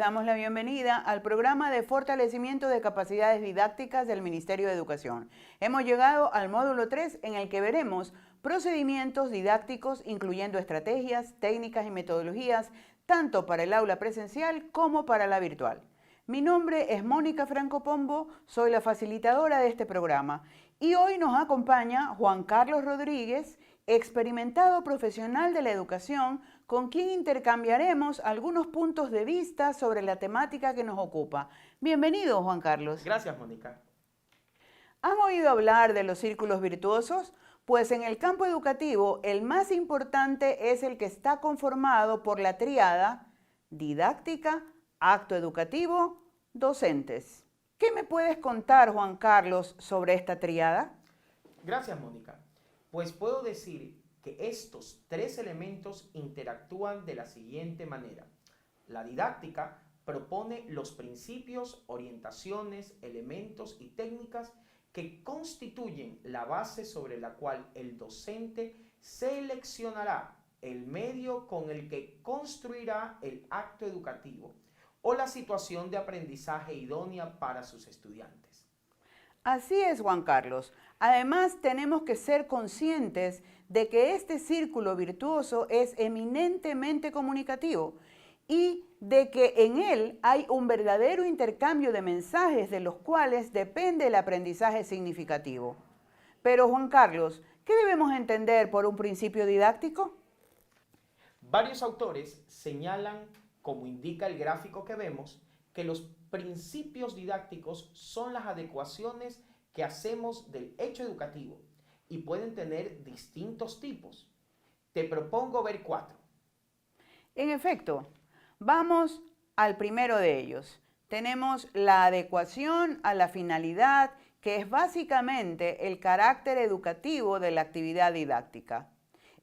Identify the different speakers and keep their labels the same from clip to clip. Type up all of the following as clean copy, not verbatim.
Speaker 1: damos la bienvenida al programa de fortalecimiento de capacidades didácticas del Ministerio de Educación. Hemos llegado al módulo 3 en el que veremos procedimientos didácticos incluyendo estrategias, técnicas y metodologías tanto para el aula presencial como para la virtual. Mi nombre es Mónica Franco Pombo, soy la facilitadora de este programa y hoy nos acompaña Juan Carlos Rodríguez, experimentado profesional de la educación, con quien intercambiaremos algunos puntos de vista sobre la temática que nos ocupa. Bienvenido, Juan Carlos.
Speaker 2: Gracias, Mónica.
Speaker 1: ¿Han oído hablar de los círculos virtuosos? Pues en el campo educativo, el más importante es el que está conformado por la tríada didáctica, acto educativo, docentes. ¿Qué me puedes contar, Juan Carlos, sobre esta tríada?
Speaker 2: Gracias, Mónica. Pues puedo decir que estos tres elementos interactúan de la siguiente manera. La didáctica propone los principios, orientaciones, elementos y técnicas que constituyen la base sobre la cual el docente seleccionará el medio con el que construirá el acto educativo o la situación de aprendizaje idónea para sus estudiantes.
Speaker 1: Así es, Juan Carlos. Además, tenemos que ser conscientes de que este círculo virtuoso es eminentemente comunicativo y de que en él hay un verdadero intercambio de mensajes de los cuales depende el aprendizaje significativo. Pero, Juan Carlos, ¿qué debemos entender por un principio didáctico?
Speaker 2: Varios autores señalan, como indica el gráfico que vemos, que los principios didácticos son las adecuaciones que hacemos del hecho educativo y pueden tener distintos tipos. Te propongo ver 4.
Speaker 1: En efecto, vamos al primero de ellos. Tenemos la adecuación a la finalidad, que es básicamente el carácter educativo de la actividad didáctica.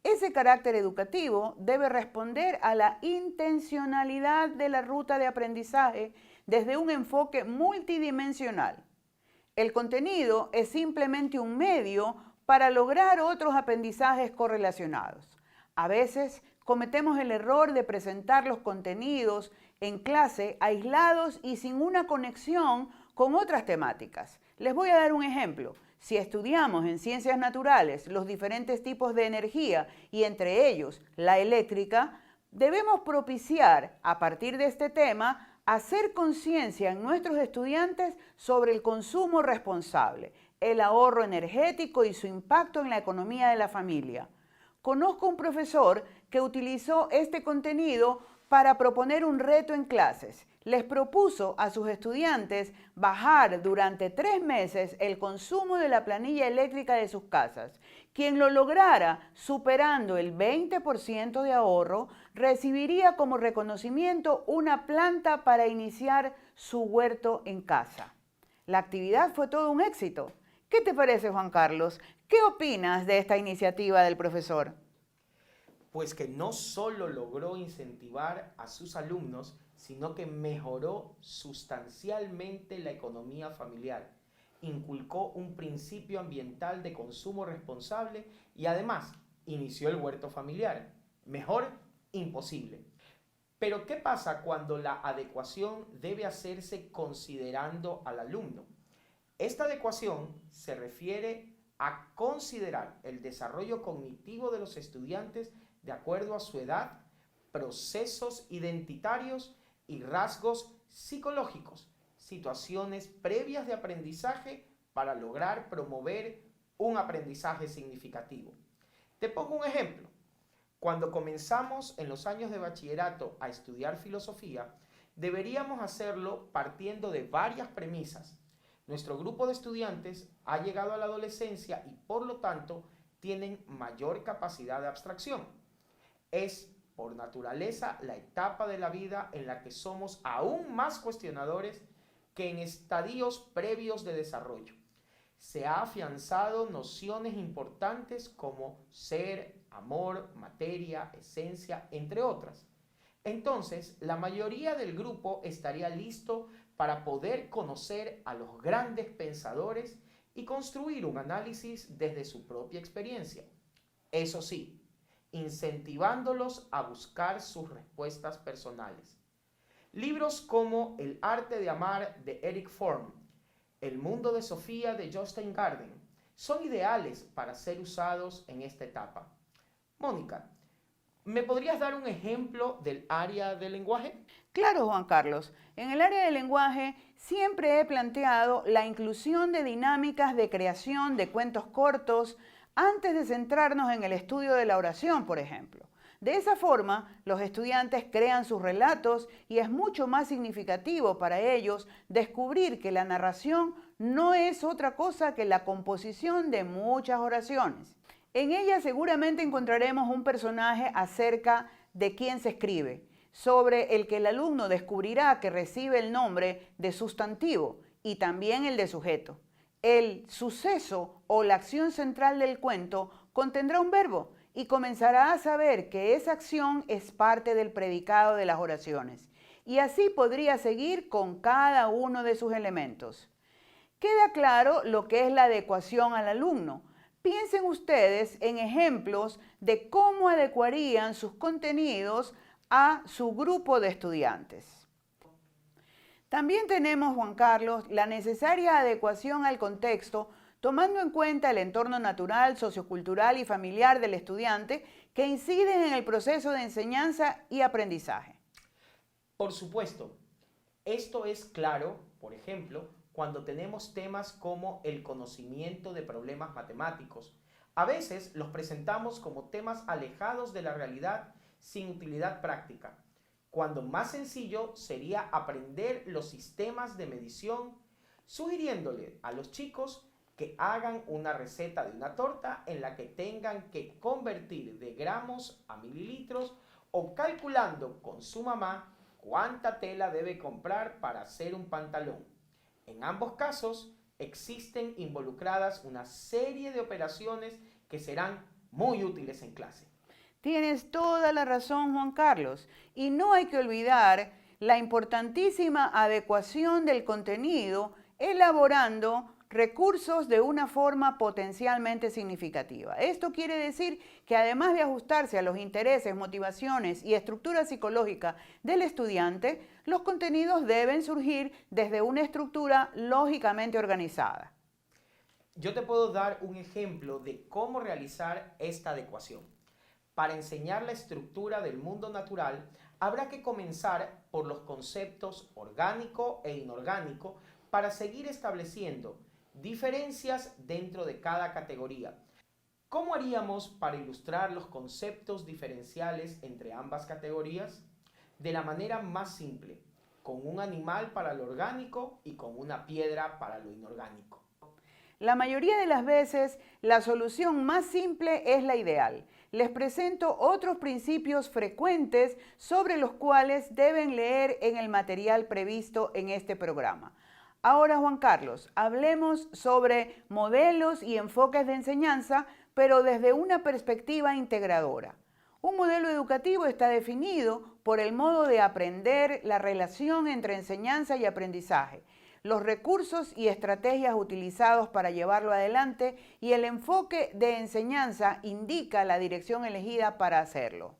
Speaker 1: Ese carácter educativo debe responder a la intencionalidad de la ruta de aprendizaje desde un enfoque multidimensional. El contenido es simplemente un medio para lograr otros aprendizajes correlacionados. A veces cometemos el error de presentar los contenidos en clase aislados y sin una conexión con otras temáticas. Les voy a dar un ejemplo. Si estudiamos en ciencias naturales los diferentes tipos de energía y entre ellos la eléctrica, debemos propiciar a partir de este tema hacer conciencia en nuestros estudiantes sobre el consumo responsable, el ahorro energético y su impacto en la economía de la familia. Conozco un profesor que utilizó este contenido para proponer un reto en clases. Les propuso a sus estudiantes bajar durante 3 meses el consumo de la planilla eléctrica de sus casas. Quien lo lograra superando el 20% de ahorro recibiría como reconocimiento una planta para iniciar su huerto en casa. La actividad fue todo un éxito. ¿Qué te parece, Juan Carlos? ¿Qué opinas de esta iniciativa del profesor?
Speaker 2: Pues que no solo logró incentivar a sus alumnos, sino que mejoró sustancialmente la economía familiar, inculcó un principio ambiental de consumo responsable y además inició el huerto familiar. Mejor, imposible. Pero ¿qué pasa cuando la adecuación debe hacerse considerando al alumno? Esta adecuación se refiere a considerar el desarrollo cognitivo de los estudiantes de acuerdo a su edad, procesos identitarios y rasgos psicológicos, situaciones previas de aprendizaje para lograr promover un aprendizaje significativo. Te pongo un ejemplo. Cuando comenzamos en los años de bachillerato a estudiar filosofía, deberíamos hacerlo partiendo de varias premisas. Nuestro grupo de estudiantes ha llegado a la adolescencia y por lo tanto tienen mayor capacidad de abstracción. Es por naturaleza la etapa de la vida en la que somos aún más cuestionadores que en estadios previos de desarrollo. Se ha afianzado nociones importantes como ser, amor, materia, esencia, entre otras. Entonces, la mayoría del grupo estaría listo para poder conocer a los grandes pensadores y construir un análisis desde su propia experiencia. Eso sí, incentivándolos a buscar sus respuestas personales. Libros como El arte de amar de Eric Fromm, El mundo de Sofía de Jostein Gaarden son ideales para ser usados en esta etapa. Mónica, ¿me podrías dar un ejemplo del área del lenguaje?
Speaker 1: Claro, Juan Carlos. En el área del lenguaje siempre he planteado la inclusión de dinámicas de creación de cuentos cortos antes de centrarnos en el estudio de la oración, por ejemplo. De esa forma, los estudiantes crean sus relatos y es mucho más significativo para ellos descubrir que la narración no es otra cosa que la composición de muchas oraciones. En ella seguramente encontraremos un personaje acerca de quién se escribe, sobre el que el alumno descubrirá que recibe el nombre de sustantivo y también el de sujeto. El suceso o la acción central del cuento contendrá un verbo y comenzará a saber que esa acción es parte del predicado de las oraciones. Y así podría seguir con cada uno de sus elementos. Queda claro lo que es la adecuación al alumno. Piensen ustedes en ejemplos de cómo adecuarían sus contenidos a su grupo de estudiantes. También tenemos, Juan Carlos, la necesaria adecuación al contexto, tomando en cuenta el entorno natural, sociocultural y familiar del estudiante que inciden en el proceso de enseñanza y aprendizaje.
Speaker 2: Por supuesto, esto es claro, por ejemplo, cuando tenemos temas como el conocimiento de problemas matemáticos. A veces los presentamos como temas alejados de la realidad sin utilidad práctica, cuando más sencillo sería aprender los sistemas de medición, sugiriéndole a los chicos que hagan una receta de una torta en la que tengan que convertir de gramos a mililitros o calculando con su mamá cuánta tela debe comprar para hacer un pantalón. En ambos casos existen involucradas una serie de operaciones que serán muy útiles en clase.
Speaker 1: Tienes toda la razón, Juan Carlos, y no hay que olvidar la importantísima adecuación del contenido elaborando recursos de una forma potencialmente significativa. Esto quiere decir que además de ajustarse a los intereses, motivaciones y estructura psicológica del estudiante, los contenidos deben surgir desde una estructura lógicamente organizada.
Speaker 2: Yo te puedo dar un ejemplo de cómo realizar esta adecuación. Para enseñar la estructura del mundo natural, habrá que comenzar por los conceptos orgánico e inorgánico para seguir estableciendo diferencias dentro de cada categoría. ¿Cómo haríamos para ilustrar los conceptos diferenciales entre ambas categorías? De la manera más simple, con un animal para lo orgánico y con una piedra para lo inorgánico.
Speaker 1: La mayoría de las veces, la solución más simple es la ideal. Les presento otros principios frecuentes sobre los cuales deben leer en el material previsto en este programa. Ahora, Juan Carlos, hablemos sobre modelos y enfoques de enseñanza, pero desde una perspectiva integradora. Un modelo educativo está definido por el modo de aprender, la relación entre enseñanza y aprendizaje, los recursos y estrategias utilizados para llevarlo adelante y el enfoque de enseñanza indica la dirección elegida para hacerlo.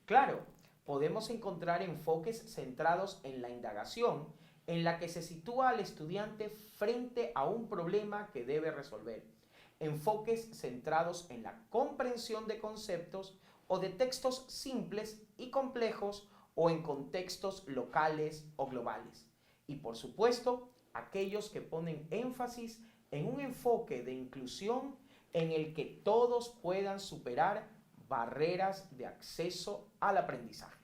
Speaker 2: Claro, podemos encontrar enfoques centrados en la indagación, en la que se sitúa al estudiante frente a un problema que debe resolver. Enfoques centrados en la comprensión de conceptos o de textos simples y complejos o en contextos locales o globales. Y por supuesto, aquellos que ponen énfasis en un enfoque de inclusión en el que todos puedan superar barreras de acceso al aprendizaje.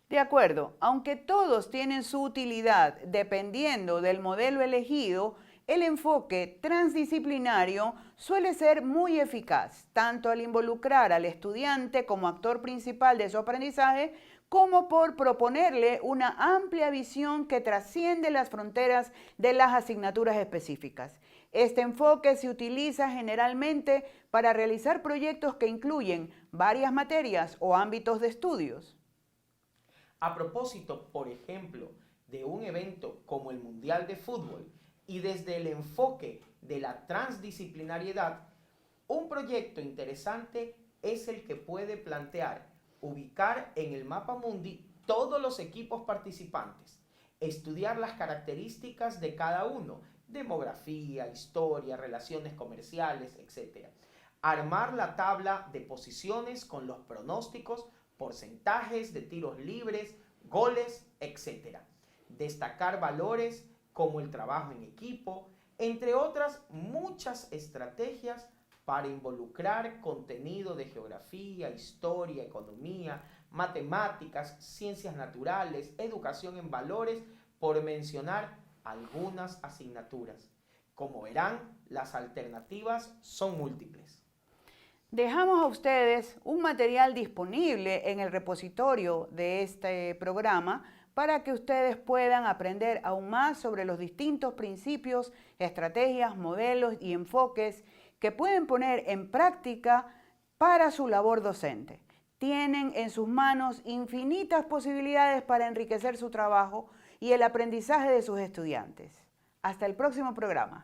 Speaker 1: De acuerdo, aunque todos tienen su utilidad dependiendo del modelo elegido, el enfoque transdisciplinario suele ser muy eficaz, tanto al involucrar al estudiante como actor principal de su aprendizaje, como por proponerle una amplia visión que trasciende las fronteras de las asignaturas específicas. Este enfoque se utiliza generalmente para realizar proyectos que incluyen varias materias o ámbitos de estudios.
Speaker 2: A propósito, por ejemplo, de un evento como el Mundial de Fútbol y desde el enfoque de la transdisciplinariedad, un proyecto interesante es el que puede plantear ubicar en el mapa mundi todos los equipos participantes, estudiar las características de cada uno, demografía, historia, relaciones comerciales, etc. Armar la tabla de posiciones con los pronósticos, porcentajes de tiros libres, goles, etc. Destacar valores como el trabajo en equipo, entre otras muchas estrategias para involucrar contenido de geografía, historia, economía, matemáticas, ciencias naturales, educación en valores, por mencionar algunas asignaturas. Como verán, las alternativas son múltiples.
Speaker 1: Dejamos a ustedes un material disponible en el repositorio de este programa para que ustedes puedan aprender aún más sobre los distintos principios, estrategias, modelos y enfoques que pueden poner en práctica para su labor docente. Tienen en sus manos infinitas posibilidades para enriquecer su trabajo y el aprendizaje de sus estudiantes. Hasta el próximo programa.